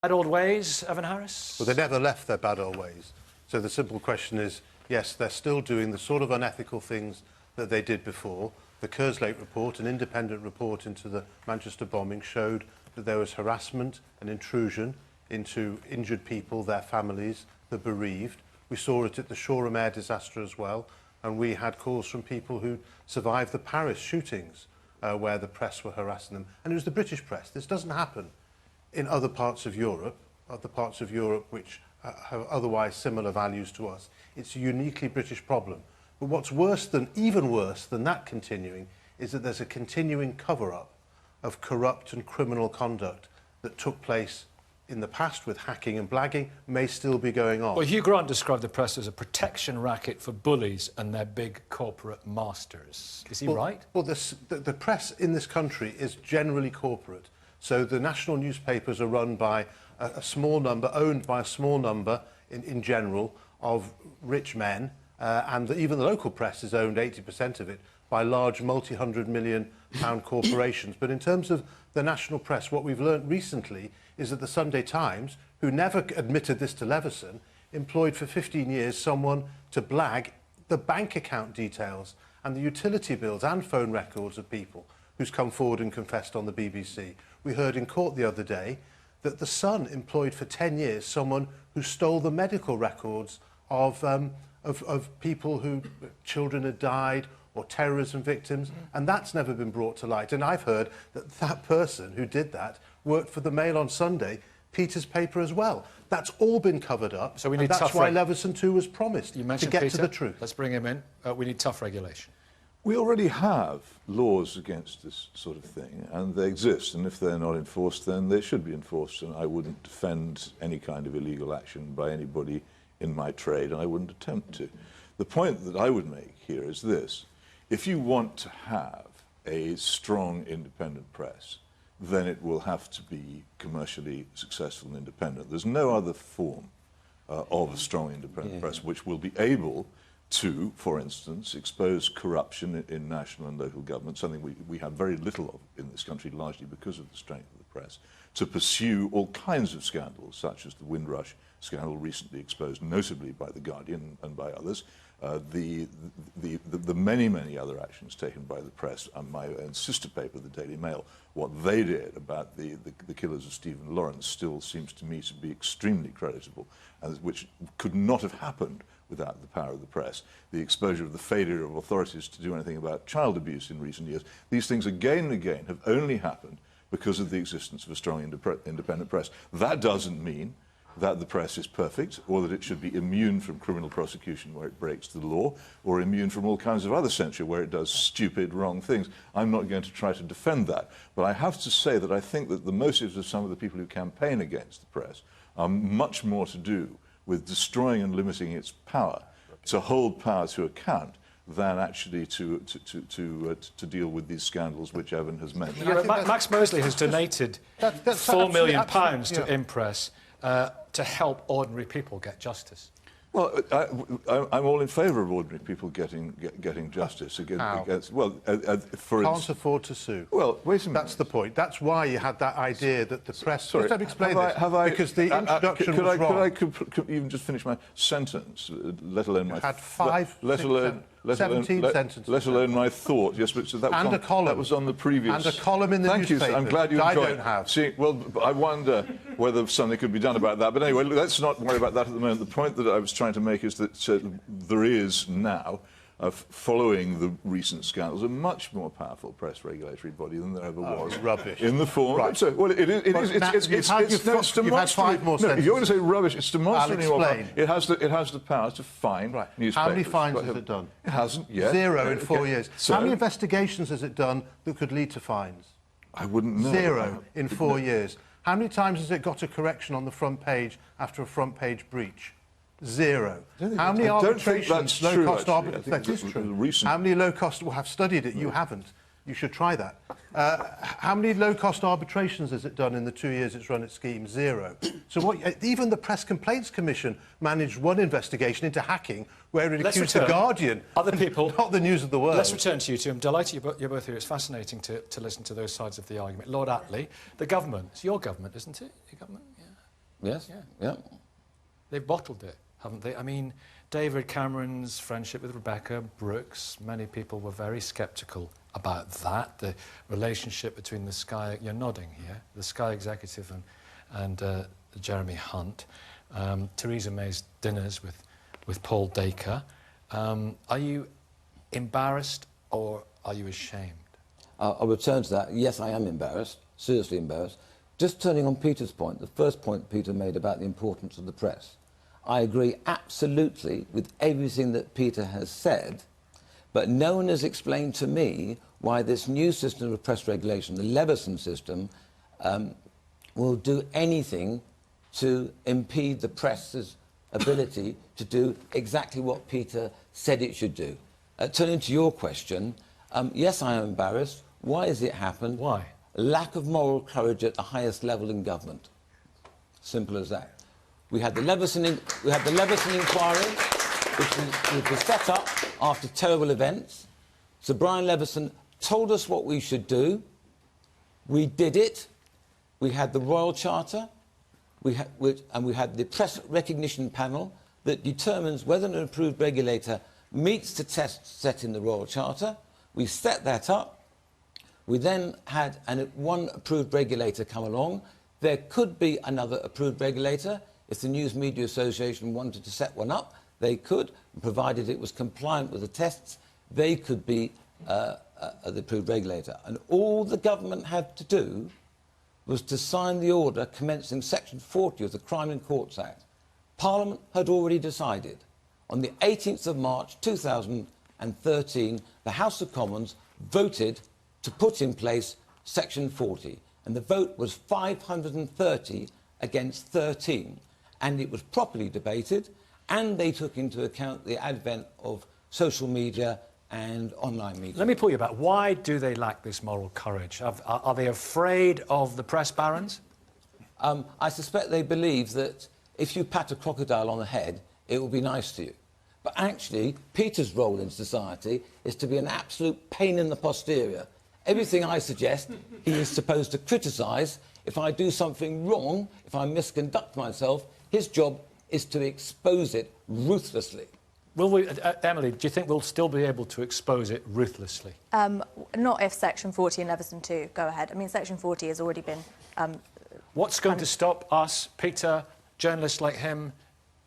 Bad old ways, Evan Harris? Well, they never left their bad old ways. So the simple question is, yes, they're still doing the sort of unethical things that they did before. The Kerslake report, an independent report into the Manchester bombing, showed that there was harassment and intrusion into injured people, their families, the bereaved. We saw it at the Shoreham Air disaster as well, and we had calls from people who survived the Paris shootings where the press were harassing them. And it was the British press. This doesn't happen in other parts of Europe which have otherwise similar values to us. It's a uniquely British problem. But what's worse than, even worse than that continuing, is that there's a continuing cover-up of corrupt and criminal conduct that took place in the past with hacking and blagging, may still be going on. Well, Hugh Grant described the press as a protection racket for bullies and their big corporate masters. Is he right? Well, the press in this country is generally corporate. So the national newspapers are run by a small number, owned by a small number in general, of rich men, and even the local press is owned, 80% of it, by large multi-hundred million pound corporations. But in terms of the national press, what we've learnt recently is that the Sunday Times, who never admitted this to Leveson, employed for 15 years someone to blag the bank account details and the utility bills and phone records of people who's come forward and confessed on the BBC. We heard in court the other day that the Sun employed for 10 years someone who stole the medical records of people who children had died or terrorism victims, and that's never been brought to light. And I've heard that that person who did that worked for the Mail on Sunday, Peter's paper as well. That's all been covered up, so we need that's why Leveson 2 was promised, you mentioned to get Peter. to the truth. Let's bring him in. We need tough regulation. We already have laws against this sort of thing, and they exist, and if they're not enforced, then they should be enforced, and I wouldn't defend any kind of illegal action by anybody in my trade, and I wouldn't attempt to. The point that I would make here is this. If you want to have a strong independent press, then it will have to be commercially successful and independent. There's no other form of a strong independent press which will be able to, for instance, expose corruption in national and local government, something we have very little of in this country, largely because of the strength of the press, to pursue all kinds of scandals, such as the Windrush scandal recently exposed, notably by The Guardian and by others, the many, many other actions taken by the press, and my own sister paper, the Daily Mail, what they did about the killers of Stephen Lawrence still seems to me to be extremely creditable, which could not have happened without the power of the press. The exposure of the failure of authorities to do anything about child abuse in recent years. These things again and again have only happened because of the existence of a strong independent press. That doesn't mean that the press is perfect, or that it should be immune from criminal prosecution where it breaks the law, or immune from all kinds of other censure where it does stupid, wrong things. I'm not going to try to defend that. But I have to say that I think that the motives of some of the people who campaign against the press are much more to do with destroying and limiting its power, to hold power to account, than actually to deal with these scandals which Evan has mentioned. You know, Max Mosley has donated £4 million to Impress to help ordinary people get justice. Well, I'm all in favour of ordinary people getting justice against. Well, for can't afford to sue. Well, wait a minute. That's the point. That's why you had that idea that the press. Sorry, let me explain this. Because the introduction was wrong. Could even just finish my sentence, let alone my. Had 17 sentences. Let alone my thought. Yes, but so that was and on, a column. That was on the previous. And a column in the newspaper. Thank you. I'm glad you enjoyed it. I don't have. See, well, I wonder whether something could be done about that. But anyway, let's not worry about that at the moment. The point that I was trying to make is that there is now, following the recent scandals, a much more powerful press regulatory body than there ever was. Rubbish. In the form. Right. So, well, it's You've had 5 more sentences. You're going to say rubbish. It's demonstrably more powerful. Explain. It has the power to fine newspapers. How many fines has it done? It hasn't yet. 0 in 4 years. So, how many investigations has it done that could lead to fines? I wouldn't know. 0 in 4 years. How many times has it got a correction on the front page after a front page breach? 0. How many arbitrations, low-cost arbitrations? That is true. How many low-cost? Well, I've studied it. You haven't. You should try that. How many low-cost arbitrations has it done in the 2 years it's run its scheme? 0. So even the Press Complaints Commission managed one investigation into hacking where it accused The Guardian, other people, not the News of the World. Let's return to you two. I'm delighted you're both here. It's fascinating to listen to those sides of the argument. Lord Attlee, the government, it's your government, isn't it? Your government? Yeah. Yes. Yeah. They've bottled it, haven't they? I mean, David Cameron's friendship with Rebecca Brooks, many people were very sceptical about that, the relationship between the Sky, you're nodding here, the Sky executive and Jeremy Hunt, Theresa May's dinners with Paul Dacre. Are you embarrassed or are you ashamed? I'll return to that. Yes, I am embarrassed, seriously embarrassed. Just turning on Peter's point, the first point Peter made about the importance of the press. I agree absolutely with everything that Peter has said, but no one has explained to me why this new system of press regulation, the Leveson system, will do anything to impede the press's ability to do exactly what Peter said it should do. Turning to your question, yes, I am embarrassed. Why has it happened? Why? Lack of moral courage at the highest level in government. Simple as that. We had the Leveson inquiry, which was set up after terrible events. Sir Brian Leveson told us what we should do. We did it. We had the Royal Charter, and we had the Press Recognition Panel that determines whether an approved regulator meets the tests set in the Royal Charter. We set that up. We then had one approved regulator come along. There could be another approved regulator. If the News Media Association wanted to set one up, they could, provided it was compliant with the tests, they could be the approved regulator. And all the government had to do was to sign the order commencing Section 40 of the Crime and Courts Act. Parliament had already decided. On the 18th of March 2013, the House of Commons voted to put in place Section 40, and the vote was 530 against 13. And it was properly debated, and they took into account the advent of social media and online media. Let me put you back. Why do they lack this moral courage? Are they afraid of the press barons? I suspect they believe that if you pat a crocodile on the head, it will be nice to you. But actually, Peter's role in society is to be an absolute pain in the posterior. Everything I suggest, he is supposed to criticise. If I do something wrong, if I misconduct myself, his job is to expose it ruthlessly. Will we, Emily, do you think we'll still be able to expose it ruthlessly? Not if Section 40 and Leveson 2 go ahead. I mean, Section 40 has already been... What's going to stop us, Peter, journalists like him,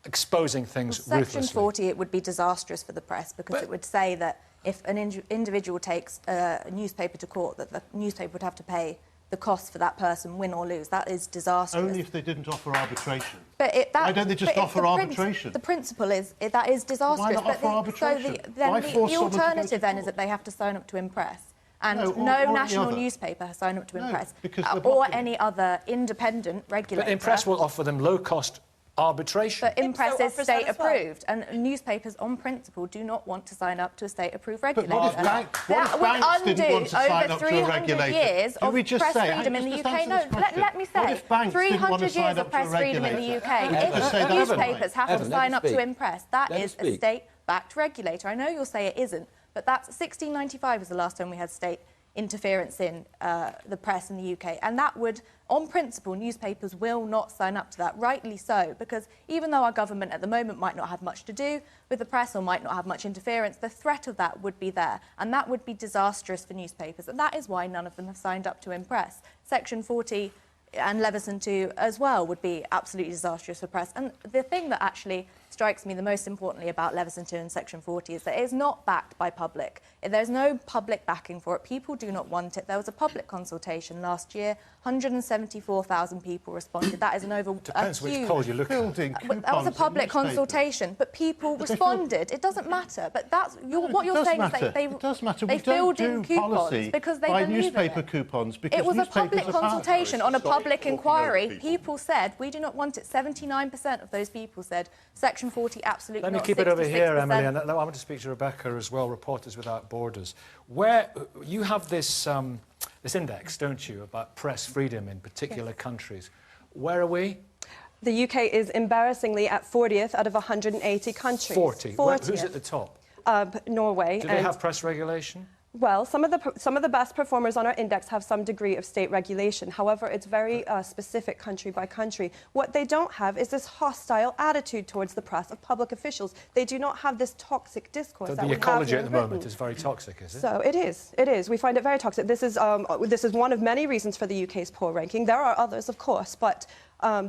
exposing things ruthlessly? Section 40, it would be disastrous for the press because it would say that if an individual takes a newspaper to court, that the newspaper would have to pay the cost for that person, win or lose. That is disastrous. Only if they didn't offer arbitration. But why don't they just offer arbitration? The principle is that is disastrous. Why not offer arbitration? The alternative then is that they have to sign up to Impress. And no national newspaper has signed up to Impress. Or any other independent regulator. But Impress will offer them low-cost arbitration. But Impress is state-approved, and newspapers, on principle, do not want to sign up to a state-approved regulator. But what if banks didn't want to sign up to a regulator? Years of press freedom in the UK. No, let me say, 300 years of press freedom in the UK. If newspapers have to sign up to Impress, that is a state-backed regulator. I know you'll say it isn't, but that's 1695 was the last time we had state interference in the press in the UK, and that would, on principle, newspapers will not sign up to that, rightly so, because even though our government at the moment might not have much to do with the press or might not have much interference, the threat of that would be there, and that would be disastrous for newspapers, and that is why none of them have signed up to Impress. Section 40 and Leveson 2 as well would be absolutely disastrous for press. And the thing that actually strikes me the most importantly about Leveson 2 and Section 40 is that it is not backed by public. There's no public backing for it. People do not want it. There was a public consultation last year. 174,000 people responded. That is an over... Depends which poll you look at. That was a public consultation, but people responded. It doesn't matter. But that's what you're saying is that it does matter. They filled in coupons because they believe in it. Newspaper coupons because it was a public consultation on a public inquiry. People said, we do not want it. 79% of those people said Section 40 absolutely not. Let me keep it over here, Emily, and I want to speak to Rebecca as well, Reporters Without Borders. Where you have this this index, don't you, about press freedom in particular countries. Where are we? The UK is embarrassingly at 40th out of 180 countries. 40? 40th. Who's at the top? Norway. Do they have press regulation? Well, some of the best performers on our index have some degree of state regulation. However, it's very specific country by country. What they don't have is this hostile attitude towards the press of public officials. They do not have this toxic discourse. So that the we have ecology here at the in Britain. moment is very toxic, is it? So it is. It is. We find it very toxic. This is one of many reasons for the UK's poor ranking. There are others, of course, but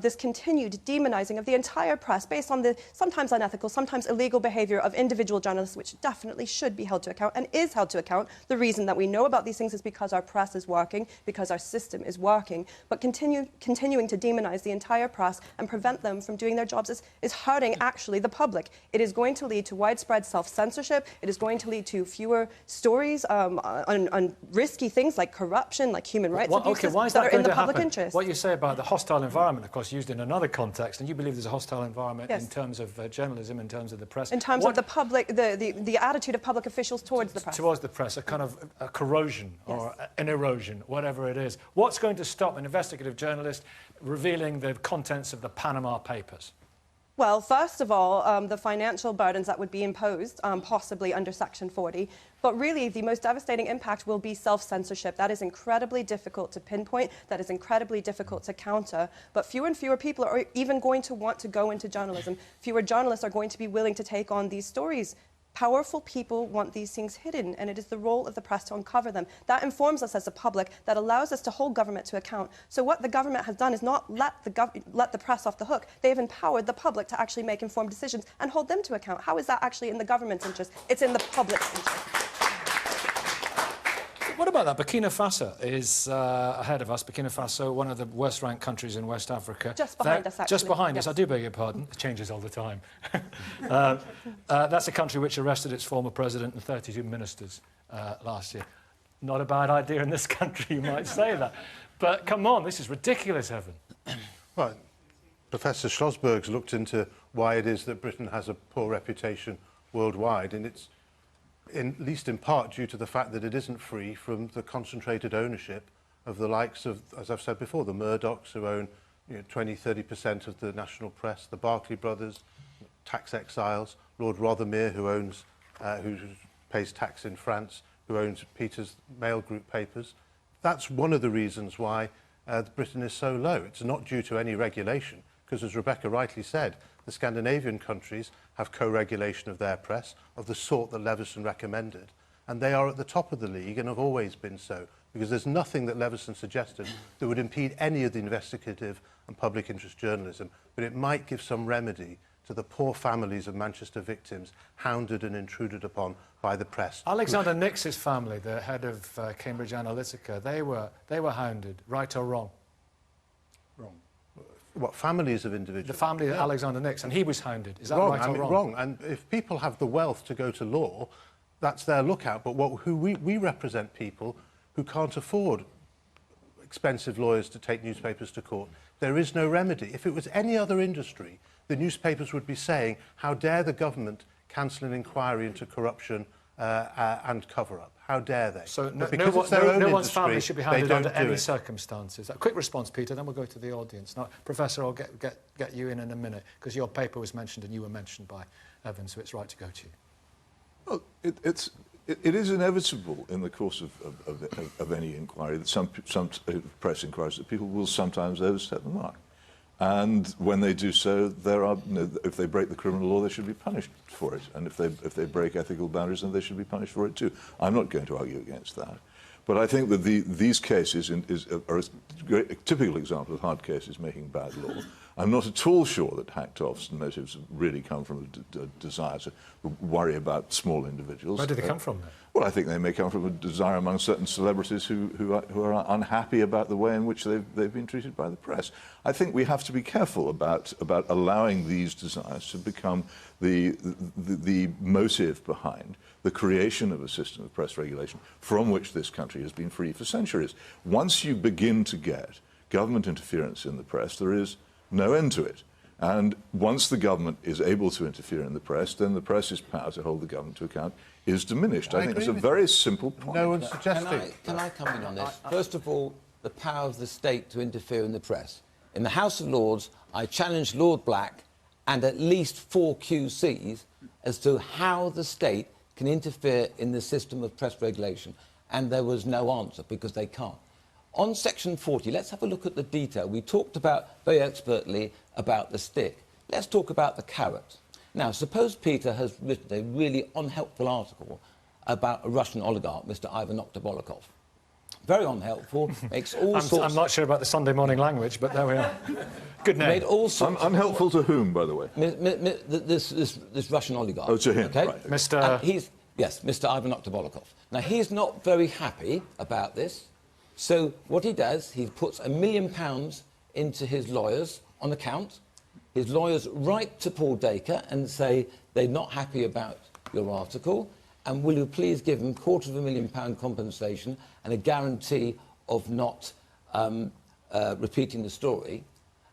this continued demonising of the entire press based on the sometimes unethical, sometimes illegal behaviour of individual journalists, which definitely should be held to account and is held to account. The reason that we know about these things is because our press is working, because our system is working. But continuing to demonise the entire press and prevent them from doing their jobs is hurting, actually, the public. It is going to lead to widespread self-censorship. It is going to lead to fewer stories on risky things like corruption, like human rights abuses that are in the public interest. What you say about the hostile environment, of course, used in another context, and you believe there's a hostile environment in terms of journalism, in terms of the press. In terms of the public, the attitude of public officials towards the press. Towards the press, a kind of a corrosion or an erosion, whatever it is. What's going to stop an investigative journalist revealing the contents of the Panama Papers? Well, first of all, the financial burdens that would be imposed, possibly under Section 40. But really, the most devastating impact will be self-censorship. That is incredibly difficult to pinpoint. That is incredibly difficult to counter. But fewer and fewer people are even going to want to go into journalism. Fewer journalists are going to be willing to take on these stories. Powerful people want these things hidden, and it is the role of the press to uncover them. That informs us as a public, that allows us to hold government to account. So what the government has done is not let the press off the hook. They have empowered the public to actually make informed decisions and hold them to account. How is that actually in the government's interest? It's in the public's interest. What about that? Burkina Faso is ahead of us. Burkina Faso, one of the worst-ranked countries in West Africa. Just behind us, actually. Just behind us. I do beg your pardon. It changes all the time. That's a country which arrested its former president and 32 ministers last year. Not a bad idea in this country, you might say that. But come on, this is ridiculous, Evan. Well, Professor Schlossberg's looked into why it is that Britain has a poor reputation worldwide, and it's at least in part due to the fact that it isn't free from the concentrated ownership of the likes of, as I've said before, the Murdochs, who own 20–30% of the national press, the Barclay brothers, tax exiles, Lord Rothermere, who pays tax in France, who owns Peter's Mail Group papers. That's one of the reasons why Britain is so low. It's not due to any regulation, because as Rebecca rightly said, the Scandinavian countries have co-regulation of their press of the sort that Leveson recommended, and they are at the top of the league and have always been so, because there's nothing that Leveson suggested that would impede any of the investigative and public interest journalism, but it might give some remedy to the poor families of Manchester victims hounded and intruded upon by the press. Alexander Nix's family, the head of Cambridge Analytica, they were hounded, right or wrong? Wrong. What, families of individuals? The family of Alexander Nix, and he was hounded. Is that wrong. right or wrong? Wrong. And if people have the wealth to go to law, that's their lookout. But we represent people who can't afford expensive lawyers to take newspapers to court. There is no remedy. If it was any other industry, the newspapers would be saying, how dare the government cancel an inquiry into corruption and cover-up? How dare they? So no one's family should be hounded under any circumstances. A quick response, Peter, then we'll go to the audience. Now, Professor, I'll get you in a minute, because your paper was mentioned and you were mentioned by Evan, so it's right to go to you. Well, it is inevitable in the course of any inquiry that some press inquiries that people will sometimes overstep the mark. And when they do so, if they break the criminal law, they should be punished for it. And if they break ethical boundaries, then they should be punished for it too. I'm not going to argue against that. But I think that these cases are a typical example of hard cases making bad law. I'm not at all sure that Hactoff's motives really come from a desire to worry about small individuals. Where do they come from, then? Well, I think they may come from a desire among certain celebrities who are unhappy about the way in which they've been treated by the press. I think we have to be careful about allowing these desires to become the motive behind the creation of a system of press regulation from which this country has been free for centuries. Once you begin to get government interference in the press, there is no end to it. And once the government is able to interfere in the press, then the press's power to hold the government to account is diminished. I think it's a very simple point. No one's suggesting. Can I come in on this? First of all, the power of the state to interfere in the press. In the House of Lords, I challenged Lord Black and at least 4 QCs as to how the state can interfere in the system of press regulation? And there was no answer, because they can't. On Section 40, let's have a look at the detail. We talked about, very expertly, about the stick. Let's talk about the carrot. Now, suppose Peter has written a really unhelpful article about a Russian oligarch, Mr. Ivan Oktobolokov. Very unhelpful, makes all sorts... I'm not sure about the Sunday morning language, but there we are. Good name. Made all sorts... Unhelpful to whom, by the way? This Russian oligarch. Oh, to him, okay? right. Mr... Yes, Mr. Ivan Oktobolokov. Now, he's not very happy about this, so what he does, he puts £1 million into his lawyers on account. His lawyers write to Paul Dacre and say they're not happy about your article, and will you please give him £250,000 compensation and a guarantee of not repeating the story.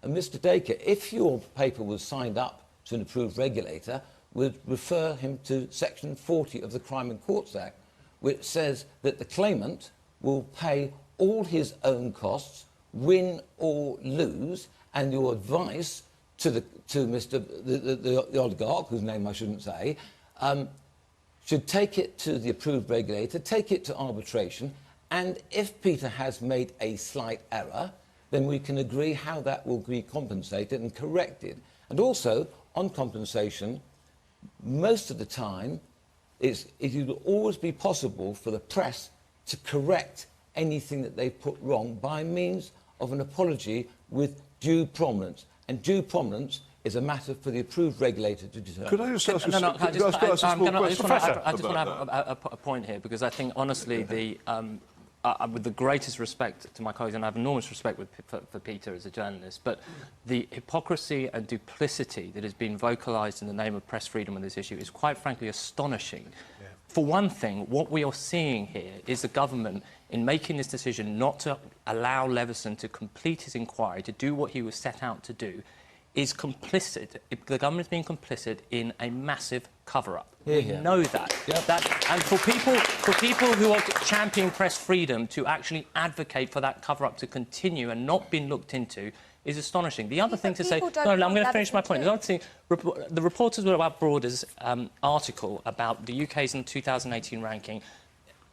And Mr. Dacre, if your paper was signed up to an approved regulator, would refer him to Section 40 of the Crime and Courts Act, which says that the claimant will pay all his own costs, win or lose, and your advice to the oligarch, whose name I shouldn't say, should take it to the approved regulator, take it to arbitration, and if Peter has made a slight error, then we can agree how that will be compensated and corrected. And also, on compensation, most of the time, it will always be possible for the press to correct anything that they put wrong by means of an apology with due prominence. And due prominence is a matter for the approved regulator to determine. Could I just ask you I just want to have a point here, because I think, honestly, with the greatest respect to my colleagues, and I have enormous respect for Peter as a journalist, but the hypocrisy and duplicity that has been vocalised in the name of press freedom on this issue is, quite frankly, astonishing. Yeah. For one thing, what we are seeing here is the government, in making this decision not to allow Leveson to complete his inquiry, to do what he was set out to do, is complicit. The government is being complicit in a massive cover-up. We know that. Yep. And for people who are championing press freedom to actually advocate for that cover-up to continue and not being looked into is astonishing. The other thing to say... No, I'm going to finish my point. The other thing, the reporters were about Broader's article about the UK's in 2018 ranking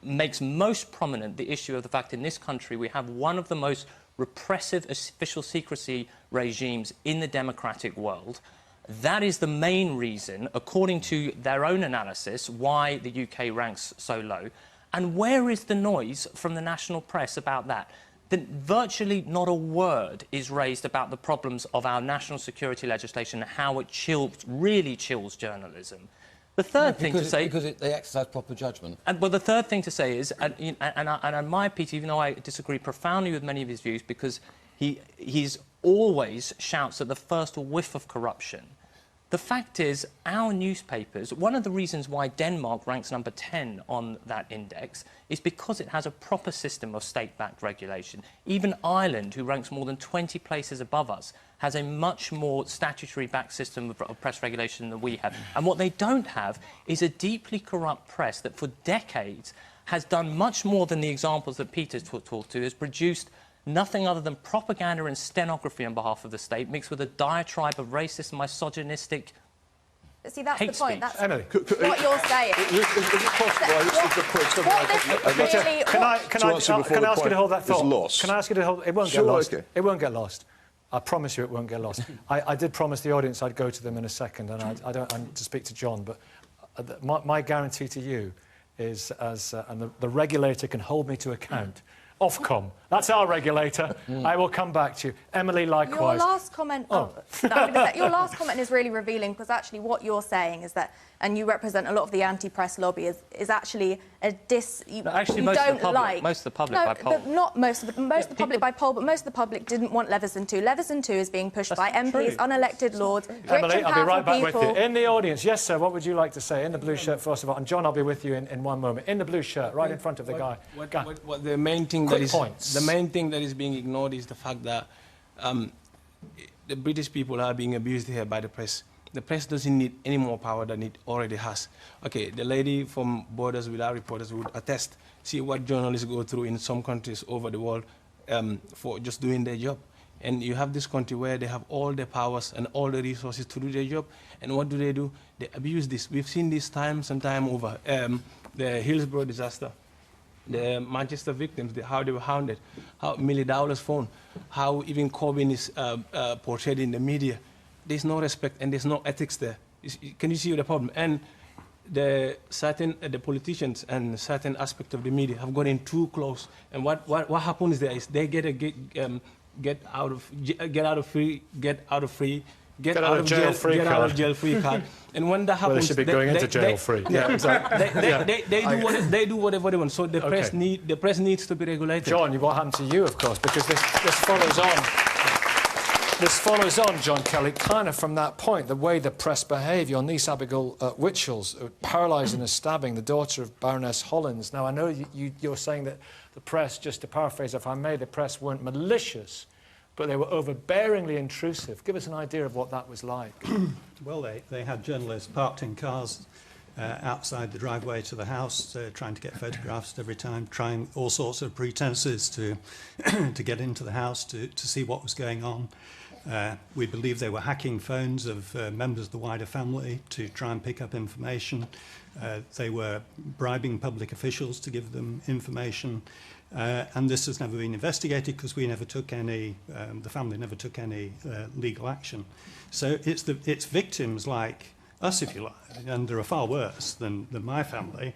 makes most prominent the issue of the fact in this country we have one of the most repressive official secrecy regimes in the democratic world. That is the main reason, according to their own analysis, why the UK ranks so low. And where is the noise from the national press about that? Virtually not a word is raised about the problems of our national security legislation and how it really chills journalism. The third thing to say... Because they exercise proper judgment. Well, the third thing to say is, and I admire Peter, even though I disagree profoundly with many of his views, because he's always shouts at the first whiff of corruption. The fact is, our newspapers, one of the reasons why Denmark ranks number 10 on that index is because it has a proper system of state-backed regulation. Even Ireland, who ranks more than 20 places above us, has a much more statutory-backed system of press regulation than we have. And what they don't have is a deeply corrupt press that for decades has done much more than the examples that Peter's talked to, has produced nothing other than propaganda and stenography on behalf of the state, mixed with a diatribe of racist and misogynistic See, that's the point. That's Emily, what you're saying. Is it possible? Can I ask you to hold that thought? Can I ask you to hold... It won't get lost. Okay. It won't get lost. I promise you it won't get lost. I did promise the audience I'd go to them in a second, and I need to speak to John, but my guarantee to you is, and the regulator can hold me to account, Ofcom. That's our regulator. I will come back to you. Emily, likewise. Your last comment... your last comment is really revealing, because actually what you're saying is that, and you represent a lot of the anti-press lobby, is actually a most of the public by poll. Not most of the public by poll, but most of the public didn't want Leveson 2. Leveson 2 is being pushed by MPs, unelected lords, rich Emily, and I'll be right back people. with you. In the audience, yes, sir, what would you like to say? In the blue shirt, first of all. And John, I'll be with you in one moment. In the blue shirt, right in front of the guy. What the main thing the main thing that is being ignored is the fact that the British people are being abused here by the press. The press doesn't need any more power than it already has. Okay, the lady from Borders Without Reporters would attest. See what journalists go through in some countries over the world for just doing their job. And you have this country where they have all the powers and all the resources to do their job. And what do? They abuse this. We've seen this time and time over. The Hillsborough disaster, the Manchester victims, how they were hounded, how Millie Dowler's phone, how even Corbyn is portrayed in the media. There's no respect and there's no ethics there. Can you see the problem? And the politicians and certain aspects of the media have got in too close. And what happens there is they get out of jail free card. And when that happens, well, they should be going into jail free. Yeah, exactly. They do whatever they want. So the press needs to be regulated. John, what happened to you, of course, because this follows on. This follows on, John Kelly, kind of from that point, the way the press behave. Your niece, Abigail Witchells, paralysed in a stabbing, the daughter of Baroness Hollins. Now, I know you're saying that the press, just to paraphrase, if I may, the press weren't malicious, but they were overbearingly intrusive. Give us an idea of what that was like. Well, they had journalists parked in cars outside the driveway to the house, trying to get photographs every time, trying all sorts of pretenses to get into the house to see what was going on. We believe they were hacking phones of members of the wider family to try and pick up information. They were bribing public officials to give them information. And this has never been investigated because we never took any, the family never took any legal action. So it's victims like us, if you like, and there are far worse than my family,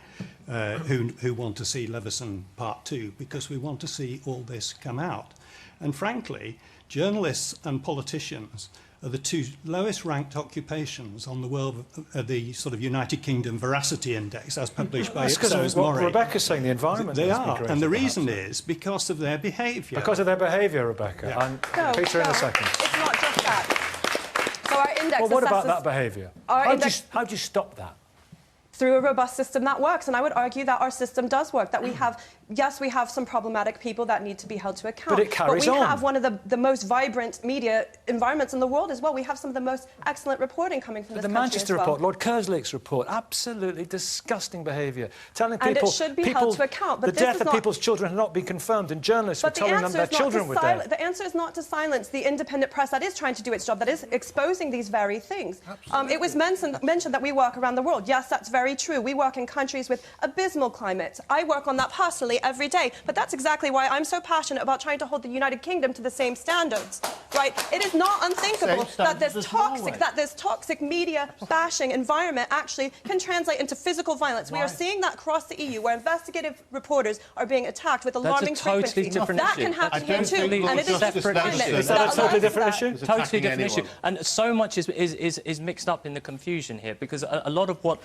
who want to see Leveson Part 2 because we want to see all this come out. And frankly, journalists and politicians are the two lowest ranked occupations on the world, the sort of United Kingdom Veracity Index, as published by Ipsos Mori. Rebecca's saying the environment. They are, and the reason is because of their behaviour. Because of their behaviour, Rebecca. Yeah. And Peter, in a second. It's not just that. So our index well, what about that behaviour? How do you stop that? Through a robust system that works. And I would argue that our system does work, that we have, yes, we have some problematic people that need to be held to account. But it carries on. But we have one of the most vibrant media environments in the world as well. We have some of the most excellent reporting coming from this country Manchester as well. report, Lord Kerslake's report, absolutely disgusting behaviour. Telling people... And it should be held to account. But the death of people's children had not been confirmed, and journalists were telling them their children were dead. The answer is not to silence the independent press that is trying to do its job, that is exposing these very things. It was mentioned that we work around the world. Yes, that's very true. We work in countries with abysmal climates. I work on that personally every day, but that's exactly why I'm so passionate about trying to hold the United Kingdom to the same standards, right? It is not unthinkable that this toxic media bashing environment actually can translate into physical violence. We are seeing that across the EU, where investigative reporters are being attacked with alarming frequency. That can happen here too, and it is just climate. Is that a totally different issue? Totally different issue. And so much is mixed up in the confusion here, because a lot of what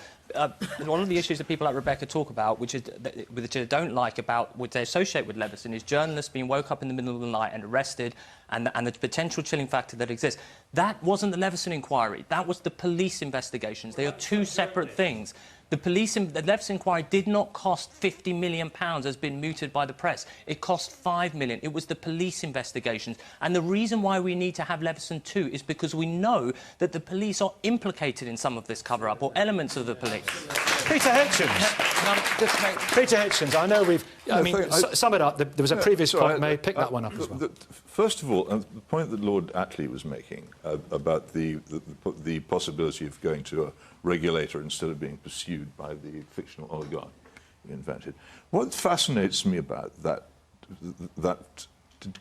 one of the issues that people like Rebecca talk about, which they don't like about what they associate with Leveson, is journalists being woke up in the middle of the night and arrested, and the potential chilling factor that exists. That wasn't the Leveson inquiry. That was the police investigations. They are two separate things. The Leveson inquiry did not cost £50 million, as been mooted by the press. It cost £5 million. It was the police investigations. And the reason why we need to have Leveson 2 is because we know that the police are implicated in some of this cover-up, or elements of the police. Peter Hitchens. Peter Hitchens, I know we've... sum it up. There was a previous point made. Pick that one up as well. First of all, the point that Lord Attlee was making about the possibility of going to a regulator instead of being pursued by the fictional oligarch he invented. What fascinates me about that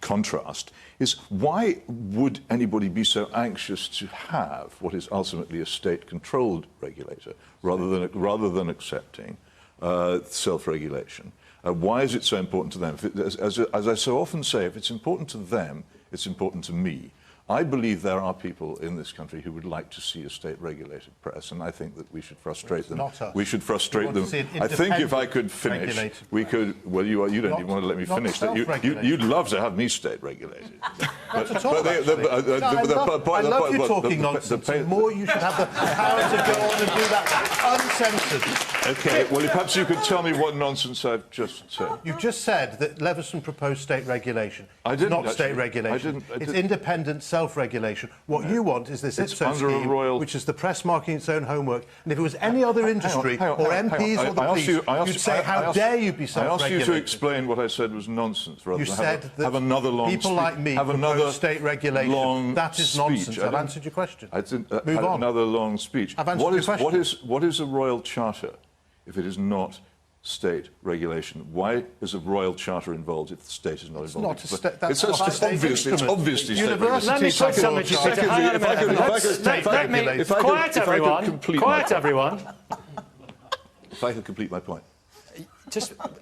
contrast is, why would anybody be so anxious to have what is ultimately a state-controlled regulator rather than accepting self-regulation? Why is it so important to them? As I so often say, if it's important to them, it's important to me. I believe there are people in this country who would like to see a state-regulated press, and I think that we should frustrate them. We should frustrate them. I think if I could finish, we could... Well, you don't even want to let me finish. You'd love to have me state-regulated. I love you talking nonsense. The more you should have the power to go on and do that uncensored. OK, well, perhaps you could tell me what nonsense I've just said. You've just said that Leveson proposed state regulation. I didn't. It's not state regulation. It's independent, self-regulation. What you want is this IPSO under a scheme, royal... which is the press marking its own homework. And if it was any other industry, or MPs or the police, you'd say, how dare you be self-regulated? I asked you to explain what I said was nonsense, rather than have another long people like me have another state regulation. That is nonsense. I've answered your question. Move on. Another long speech. I've answered your question. What is a royal charter if it is not state regulation? Why is a royal charter involved if the state is not involved? It's not a state. It's obviously state regulation. Let me put something to quiet everyone. Quiet everyone. If I could complete my point.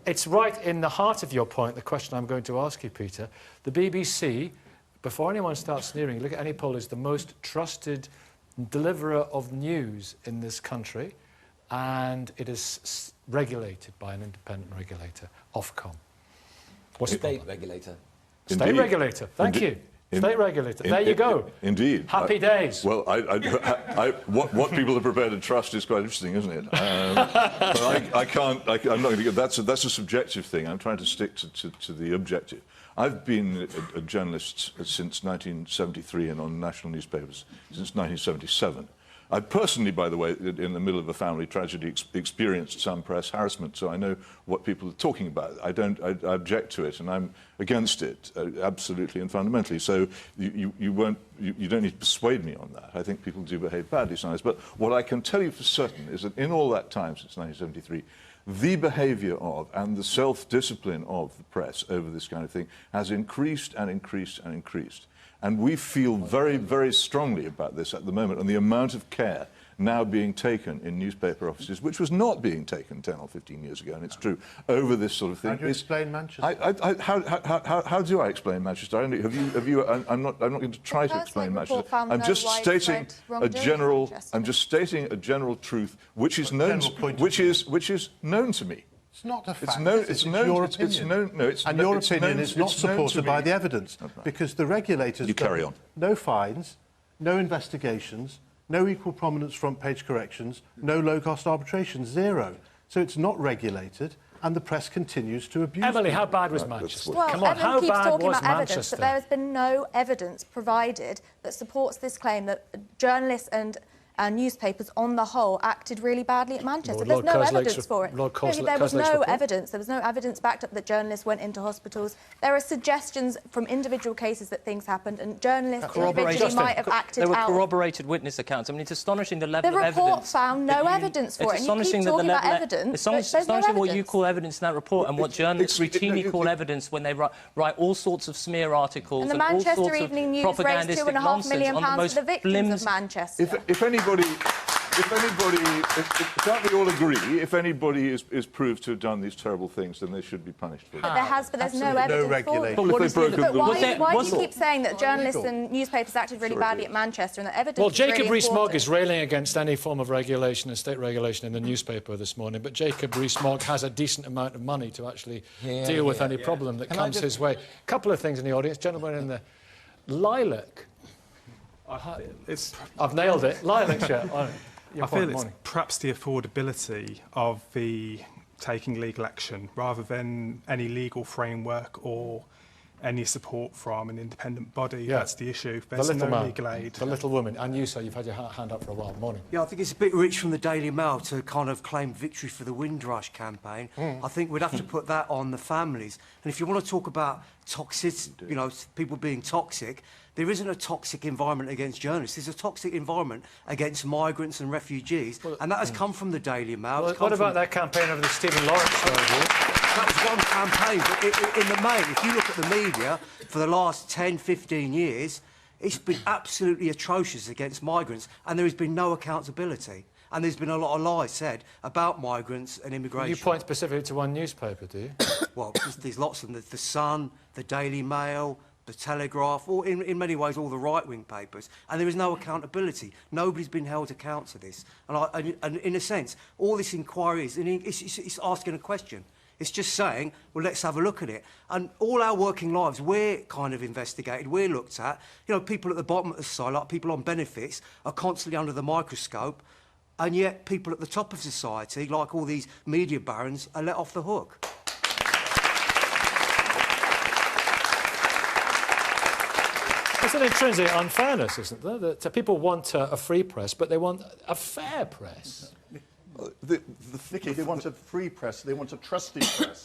It's right in the heart of your point, the question I'm going to ask you, Peter. The BBC, before anyone starts sneering, look at any poll, is the most trusted deliverer of news in this country, and it is regulated by an independent regulator, Ofcom. What's the state regulator? State regulator, thank you. State regulator. There you go. Indeed. Happy days. Well, what people are prepared to trust is quite interesting, isn't it? But I'm not going to get... That's a subjective thing. I'm trying to stick to the objective. I've been a journalist since 1973 and on national newspapers since 1977. I personally, by the way, in the middle of a family tragedy, experienced some press harassment, so I know what people are talking about. I object to it, and I'm against it, absolutely and fundamentally. So you don't need to persuade me on that. I think people do behave badly sometimes. But what I can tell you for certain is that in all that time, since 1973, the behaviour of and the self-discipline of the press over this kind of thing has increased and increased and increased. And we feel very, very strongly about this at the moment, and the amount of care now being taken in newspaper offices, which was not being taken 10 or 15 years ago, and it's true, over this sort of thing. How do you explain Manchester? How do I explain Manchester? I'm not going to try to explain Manchester. I'm just stating a general. I'm just stating a general truth, which is known to me. It's not a fact. It's known. Your opinion. And your opinion is not supported by the evidence, because the regulators... You carry on. No fines, no investigations, no equal prominence front-page corrections, no low-cost arbitration, zero. So it's not regulated, and the press continues to abuse Emily, it. how bad was Manchester? Well, Come on, how bad was evidence, but there has been no evidence provided that supports this claim that journalists and newspapers on the whole acted really badly at Manchester. There's no evidence for it. There was no evidence. There was no evidence backed up that journalists went into hospitals. There are suggestions from individual cases that things happened, and journalists individually might have acted out. There were corroborated witness accounts. I mean, it's astonishing the level of evidence. The report found no evidence for it. And you keep talking about evidence. It's astonishing what you call evidence in that report and what journalists routinely call evidence when they write all sorts of smear articles and the Manchester Evening News raised £2.5 million for the victims of Manchester. Can't we all agree, if anybody is proved to have done these terrible things, then they should be punished for it? But there's no evidence for it. But why do you keep saying that journalists and newspapers acted really badly at Manchester and that evidence Well, is really Jacob Rees-Mogg is important? railing against any form of regulation and state regulation in the newspaper this morning, but Jacob Rees-Mogg has a decent amount of money to actually deal with any problem that comes his way. A couple of things in the audience. Gentlemen in the lilac. I've nailed it. Lilac shirt. I feel it's perhaps the affordability of the taking legal action rather than any legal framework or any support from an independent body. Yeah. That's the issue. There's no legal aid. The little woman. And you, sir, you've had your hand up for a while. Morning. Yeah, I think it's a bit rich from the Daily Mail to kind of claim victory for the Windrush campaign. I think we'd have to put that on the families. And if you want to talk about toxicity, people being toxic, there isn't a toxic environment against journalists. There's a toxic environment against migrants and refugees, and that has come from the Daily Mail. Well, what about that campaign over the Stephen Lawrence show? That was one campaign, but in the main, if you look at the media for the last 10, 15 years, it's been absolutely atrocious against migrants, and there has been no accountability. And there's been a lot of lies said about migrants and immigration. You point specifically to one newspaper, do you? Well, there's lots of them. The Sun, the Daily Mail, the Telegraph, or in many ways all the right-wing papers, and there is no accountability. Nobody's been held account to this. And in a sense, all this inquiry is, it's asking a question. It's just saying, well, let's have a look at it. And all our working lives, we're kind of investigated, we're looked at. People at the bottom of the society, like people on benefits, are constantly under the microscope, and yet people at the top of society, like all these media barons, are let off the hook. It's an intrinsic unfairness, isn't there? That people want a free press, but they want a fair press. Nicky, they want a free press, they want a trusted press.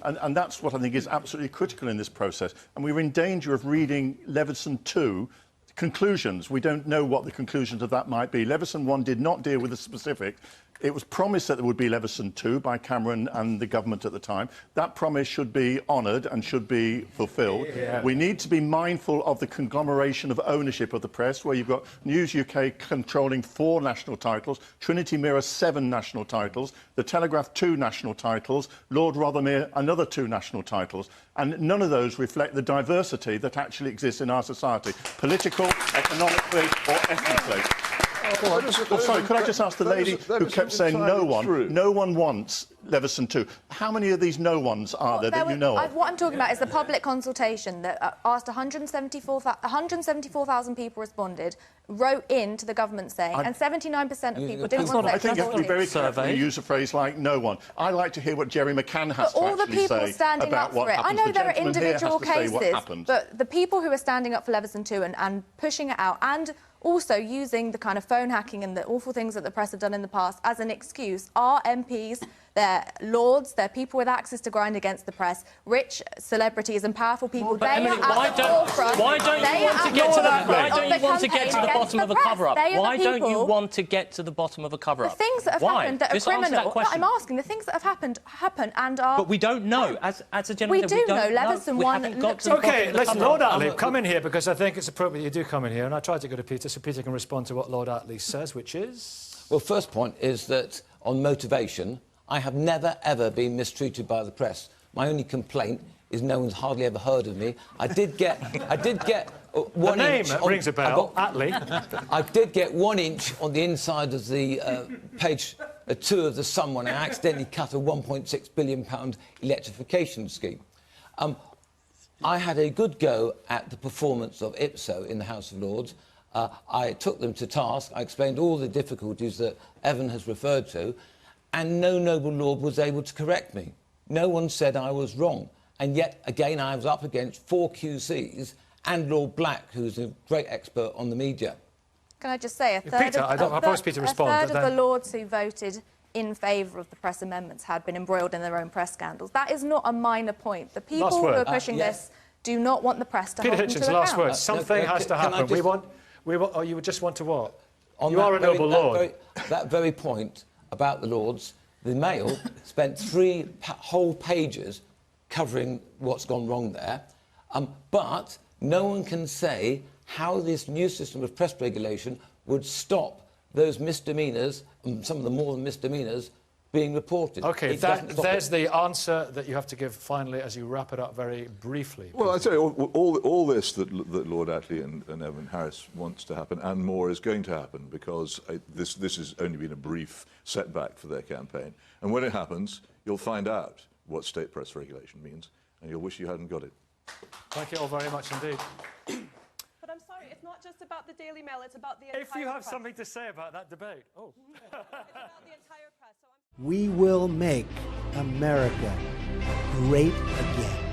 and that's what I think is absolutely critical in this process. And we're in danger of reading Leveson 2 conclusions. We don't know what the conclusions of that might be. Leveson 1 did not deal with the specific. It was promised that there would be Leveson 2 by Cameron and the government at the time. That promise should be honoured and should be fulfilled. Yeah. We need to be mindful of the conglomeration of ownership of the press, where you've got News UK controlling 4 national titles, Trinity Mirror 7 national titles, The Telegraph 2 national titles, Lord Rothermere another 2 national titles. And none of those reflect the diversity that actually exists in our society, political, economically or ethnically. Sorry, could I just ask the lady who kept saying no one wants Leveson 2. How many of these no ones are there that you know of? What I'm talking about is the public consultation that asked 174,000 people responded, wrote in to the government saying, and 79% of people didn't want I think you have to be very careful when you use a phrase like no one. I like to hear what Jerry McCann has to actually say about what happens. I know there are The gentleman here has individual to say what cases, happened. but the people who are standing up for Leveson 2 and pushing it out, and also using the kind of phone hacking and the awful things that the press have done in the past as an excuse, are MPs, they're lords, they're people with access to grind against the press, rich celebrities and powerful people. They Emily, are at the forefront. Why don't you want to get to that? Why don't you want to get to the bottom of a cover-up? Why don't you want to get to the bottom of a cover-up? The things that have happened that are criminal. I'm asking the things that have happened and are. But we don't know. As a general, we do know. Leveson 1 looks. Okay, listen, Lord Attlee, come in here because I think it's appropriate you do come in here, and I tried to go to Peter so Peter can respond to what Lord Attlee says, which is. Well, first point is that on motivation, I have never, ever been mistreated by the press. My only complaint is no one's hardly ever heard of me. I did get 1 inch... The name rings a bell, Attlee. I did get 1 inch on the inside of the page 2 of the Sun when I accidentally cut a £1.6 billion electrification scheme. I had a good go at the performance of IPSO in the House of Lords. I took them to task. I explained all the difficulties that Evan has referred to, and no noble lord was able to correct me. No one said I was wrong. And yet, again, I was up against 4 QCs and Lord Black, who's a great expert on the media. Can I just say, a third of the lords who voted in favour of the press amendments had been embroiled in their own press scandals. That is not a minor point. The people who are pushing this do not want the press to hold them to account. Peter Hitchens, last word. Something has to happen. Oh, you just want to what? You are a noble lord. That very point about the Lords, the Mail spent 3 whole pages covering what's gone wrong there, but no one can say how this new system of press regulation would stop those misdemeanours, and some of the more than misdemeanours, being reported. OK, there's the answer that you have to give finally as you wrap it up very briefly. Well, I tell you, all this that Lord Attlee and Evan Harris wants to happen and more is going to happen because this has only been a brief setback for their campaign. And when it happens, you'll find out what state press regulation means and you'll wish you hadn't got it. Thank you all very much indeed. But I'm sorry, it's not just about the Daily Mail, it's about the entire press. If you have press. something to say about that debate. Oh. It's about the entire press. We will make America great again.